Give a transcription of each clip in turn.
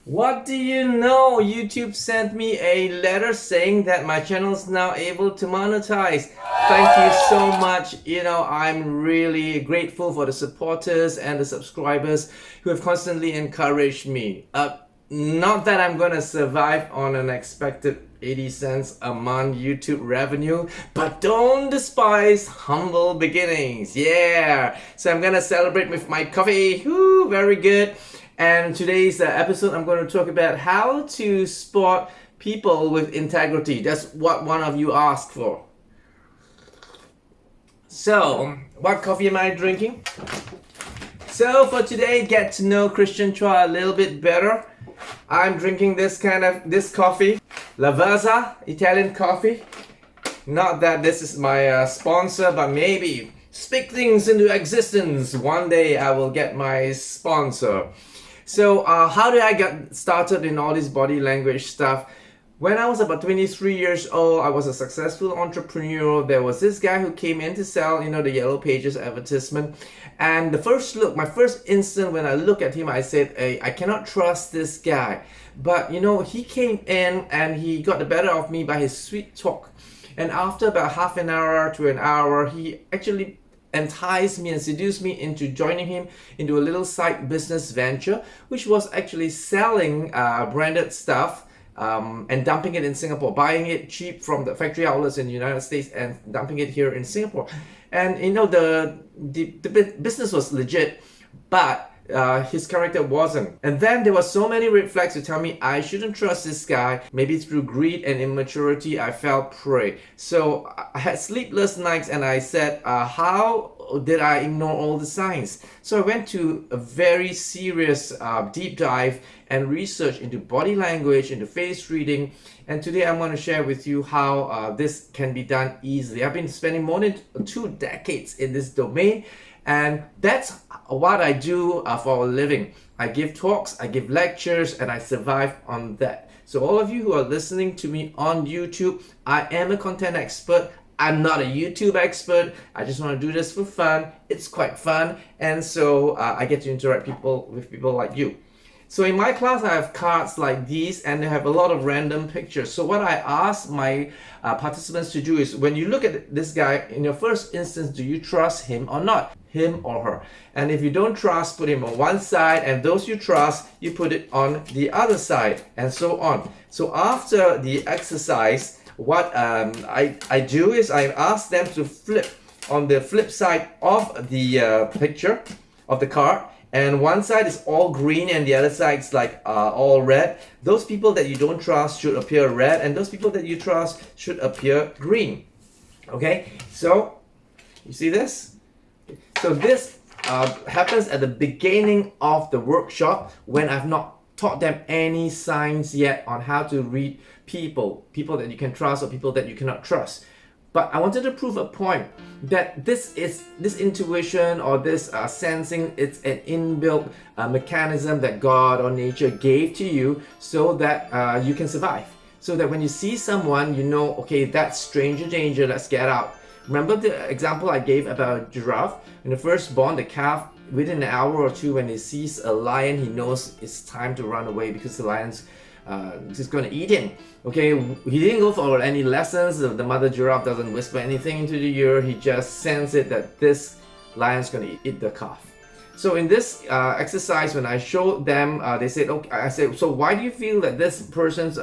What do you know? YouTube sent me a letter saying that my channel is now able to monetize. Thank you so much. I'm really grateful for the supporters and the subscribers who have constantly encouraged me. Not that I'm gonna survive on an expected 80 cents a month YouTube revenue, but don't despise humble beginnings. Yeah. So I'm gonna celebrate with my coffee. Woo, very good. And today's episode, I'm going to talk about how to spot people with integrity. That's what one of you asked for. So, what coffee am I drinking? So for today, get to know Christian Chua a little bit better. I'm drinking this coffee, Lavazza Italian coffee. Not that this is my sponsor, but maybe speak things into existence. One day I will get my sponsor. So how did I get started in all this body language stuff? When I was about 23 years old, I was a successful entrepreneur. There was this guy who came in to sell, the Yellow Pages advertisement. And my first instant when I look at him, I said, hey, I cannot trust this guy. But, he came in and he got the better of me by his sweet talk. And after about half an hour to an hour, he actually enticed me and seduced me into joining him into a little side business venture, which was actually selling branded stuff and dumping it in Singapore, buying it cheap from the factory outlets in the United States and dumping it here in Singapore. And the business was legit, but his character wasn't. And then there were so many red flags to tell me I shouldn't trust this guy. Maybe through greed and immaturity, I fell prey. So I had sleepless nights and I said, how did I ignore all the signs? So I went to a very serious deep dive and research into body language, into face reading. And today I'm going to share with you how this can be done easily. I've been spending more than 2 decades in this domain. And that's what I do for a living. I give talks, I give lectures, and I survive on that. So all of you who are listening to me on YouTube, I am a content expert. I'm not a YouTube expert. I just want to do this for fun. It's quite fun. And so I get to interact with people like you. So in my class, I have cards like these and they have a lot of random pictures. So what I ask my participants to do is, when you look at this guy, in your first instance, do you trust him or not? Him or her? And if you don't trust, put him on one side, and those you trust, you put it on the other side, and so on. So after the exercise, what I do is I ask them to flip on the flip side of the picture of the card. And one side is all green and the other side is like all red. Those people that you don't trust should appear red, and those people that you trust should appear green. Okay, so you see this? So this happens at the beginning of the workshop when I've not taught them any signs yet on how to read people that you can trust or people that you cannot trust. But I wanted to prove a point that this intuition or this sensing, it's an inbuilt mechanism that God or nature gave to you so that you can survive. So that when you see someone, you know, okay, that's stranger danger, let's get out. Remember the example I gave about giraffe? When the firstborn, the calf, within an hour or two, when he sees a lion, he knows it's time to run away because the lion's just going to eat him. Okay, he didn't go for any lessons. The mother giraffe doesn't whisper anything into the ear. He just senses that this lion's going to eat the calf. So in this exercise, when I showed them, they said, okay, I said, so why do you feel that this person's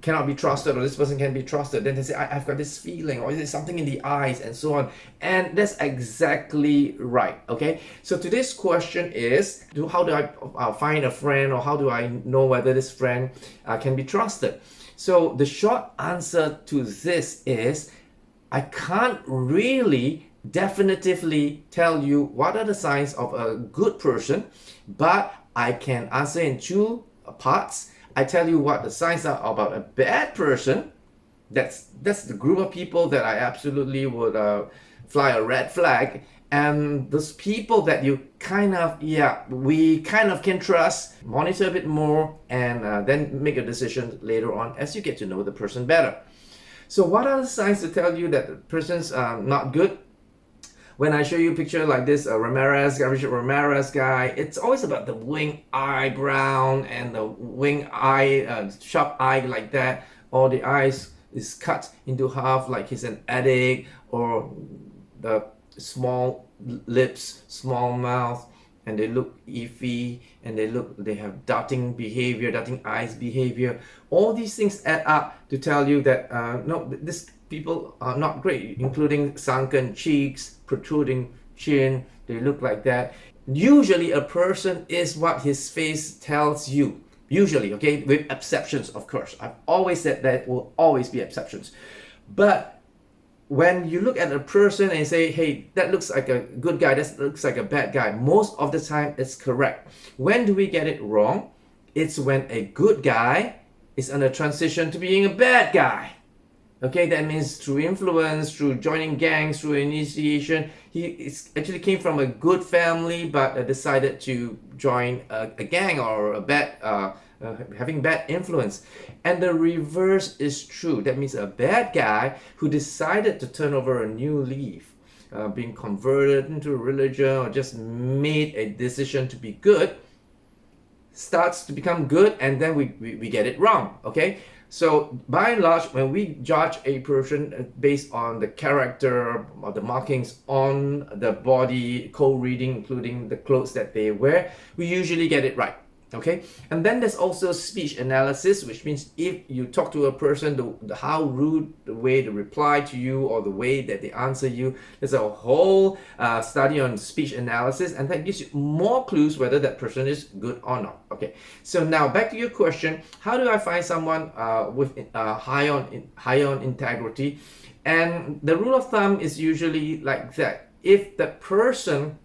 cannot be trusted, or this person can be trusted? Then they say, I've got this feeling, or there's something in the eyes, and so on. And that's exactly right. Okay, so today's question is, how do I find a friend, or how do I know whether this friend can be trusted? So the short answer to this is, I can't really definitively tell you what are the signs of a good person, but I can answer in 2 parts. I tell you what the signs are about a bad person. That's the group of people that I absolutely would fly a red flag. And those people that you we kind of can trust, monitor a bit more, and then make a decision later on as you get to know the person better. So what are the signs to tell you that the person's not good? when I show you a picture like this, Richard Ramirez guy, it's always about the wing eyebrow and the wing eye, sharp eye like that, or the eyes is cut into half like he's an addict, or the small lips, small mouth, and they look iffy, and they have darting behavior, darting eyes behavior. All these things add up to tell you that no, this people are not great, including sunken cheeks, protruding chin. They look like that. Usually a person is what his face tells you. Usually, okay, with exceptions, of course. I've always said that will always be exceptions. But when you look at a person and say, hey, that looks like a good guy, that looks like a bad guy, most of the time it's correct. When do we get it wrong? It's when a good guy is on a transition to being a bad guy. Okay, that means through influence, through joining gangs, through initiation. He actually came from a good family, but decided to join a gang or a bad, having bad influence. And the reverse is true. That means a bad guy who decided to turn over a new leaf, being converted into religion, or just made a decision to be good, starts to become good, and then we get it wrong. Okay. So by and large, when we judge a person based on the character or the markings on the body, co-reading, including the clothes that they wear, we usually get it right. Okay, and then there's also speech analysis, which means if you talk to a person, how rude the way they reply to you or the way that they answer you. There's a whole study on speech analysis, and that gives you more clues whether that person is good or not. Okay, so now back to your question: how do I find someone with high on integrity? And the rule of thumb is usually like that: if the person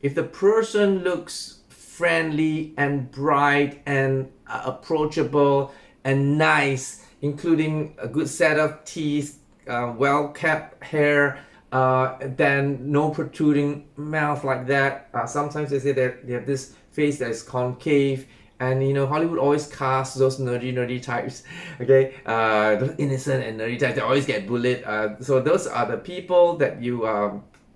if the person looks friendly and bright and approachable and nice, including a good set of teeth, well-kept hair, then no protruding mouth like that. Sometimes they say that they have this face that is concave, and you know, Hollywood always casts those nerdy types, okay, those innocent and nerdy types. They always get bullied. So those are the people that you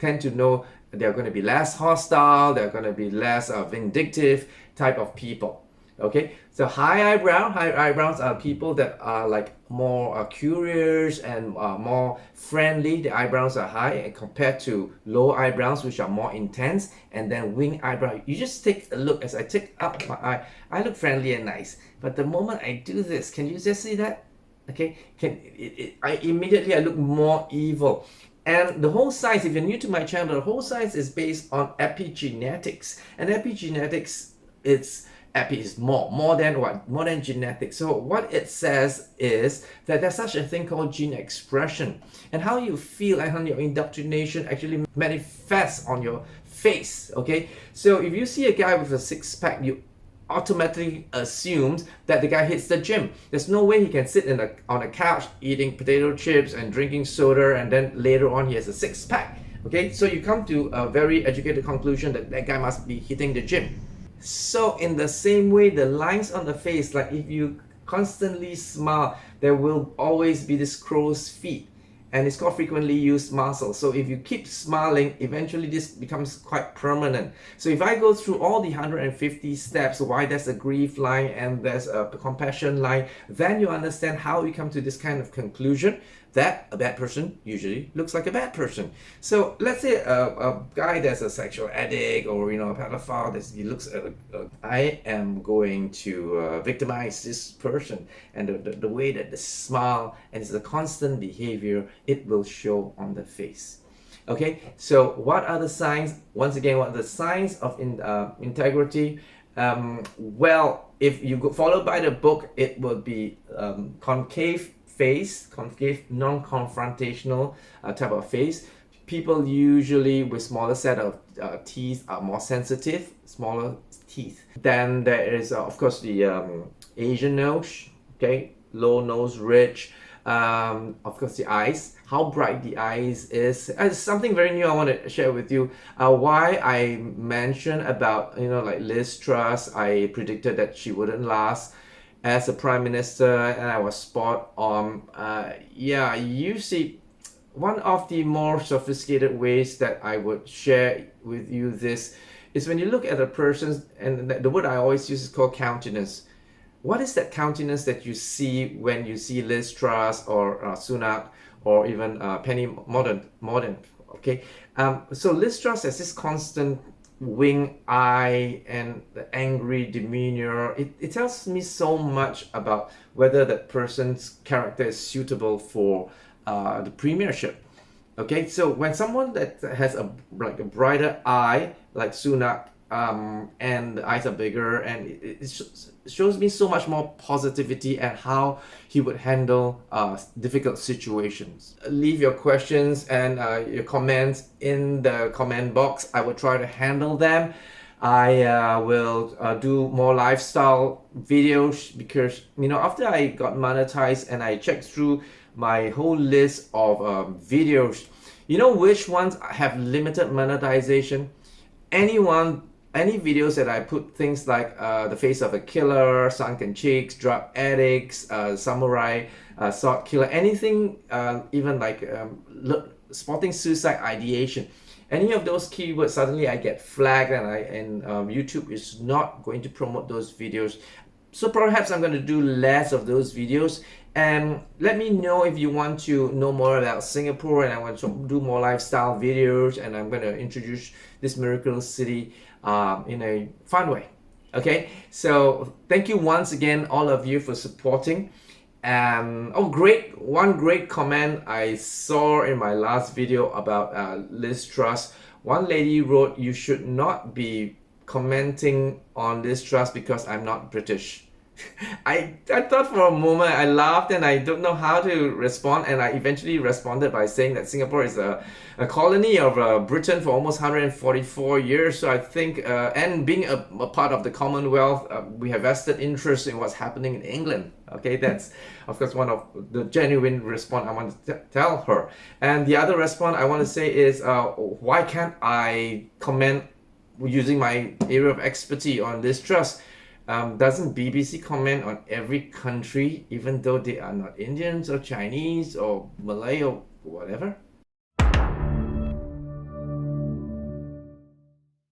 tend to know. They're going to be less hostile, they're going to be less vindictive type of people. Okay, so high eyebrows are people that are like more curious and more friendly. The eyebrows are high compared to low eyebrows, which are more intense. And then wing eyebrow, you just take a look. As I take up my eye, I look friendly and nice, but the moment I do this, can you just see that? Okay, I immediately look more evil. And the whole science, if you're new to my channel, the whole science is based on epigenetics. And epigenetics, epi is more than what? More than genetics. So what it says is that there's such a thing called gene expression. And how you feel and how your indoctrination actually manifests on your face, okay? So if you see a guy with a six-pack, you automatically assumes that the guy hits the gym. There's no way he can sit on a couch eating potato chips and drinking soda and then later on he has a six-pack. Okay, so you come to a very educated conclusion that that guy must be hitting the gym. So in the same way, the lines on the face, like if you constantly smile, there will always be this crow's feet. And it's called frequently used muscle. So if you keep smiling, eventually this becomes quite permanent. So if I go through all the 150 steps, why there's a grief line and there's a compassion line, then you understand how we come to this kind of conclusion that a bad person usually looks like a bad person. So let's say a guy that's a sexual addict or a pedophile, he looks I am going to victimize this person, and the way that the smile and it's a constant behavior, it will show on the face. Okay, so what are the signs? Once again, what are the signs of integrity? Well, if you go followed by the book, it will be concave face, concave, non-confrontational type of face. People usually with smaller set of teeth are more sensitive, smaller teeth. Then there is of course the Asian nose, okay, low nose ridge. Of course the eyes, how bright the eyes is. Something very new I want to share with you. Why I mentioned about like Liz Truss, I predicted that she wouldn't last. as a prime minister, and I was spot on. Yeah, you see, one of the more sophisticated ways that I would share with you this is when you look at a person's, and the word I always use is called countenance. What is that countenance that you see when you see Liz Truss or Sunak or even Penny Mordaunt? Okay, so Liz Truss has this constant wing eye and the angry demeanor. It tells me so much about whether that person's character is suitable for the premiership. Okay, so when someone that has a brighter eye like Sunak, and the eyes are bigger, and it shows me so much more positivity and how he would handle difficult situations. Leave your questions and your comments in the comment box. I will try to handle them. I will do more lifestyle videos because, you know, after I got monetized and I checked through my whole list of videos, you know which ones have limited monetization? Any videos that I put things like the face of a killer, sunken cheeks, drug addicts, samurai, sword killer, anything, even like spotting suicide ideation, any of those keywords, suddenly I get flagged, and YouTube is not going to promote those videos. So perhaps I'm going to do less of those videos. And let me know if you want to know more about Singapore, and I want to do more lifestyle videos, and I'm going to introduce this miracle city in a fun way. Okay, so thank you once again, all of you, for supporting. Oh, great! One great comment I saw in my last video about Liz Truss. One lady wrote, "You should not be commenting on Liz Truss because I'm not British." I thought for a moment, I laughed, and I don't know how to respond, and I eventually responded by saying that Singapore is a colony of Britain for almost 144 years. So I think, and being a part of the Commonwealth, we have vested interest in what's happening in England. Okay, that's of course one of the genuine response I want to tell her. And the other response I want to say is, why can't I comment using my area of expertise on this trust? Doesn't BBC comment on every country, even though they are not Indians or Chinese or Malay or whatever?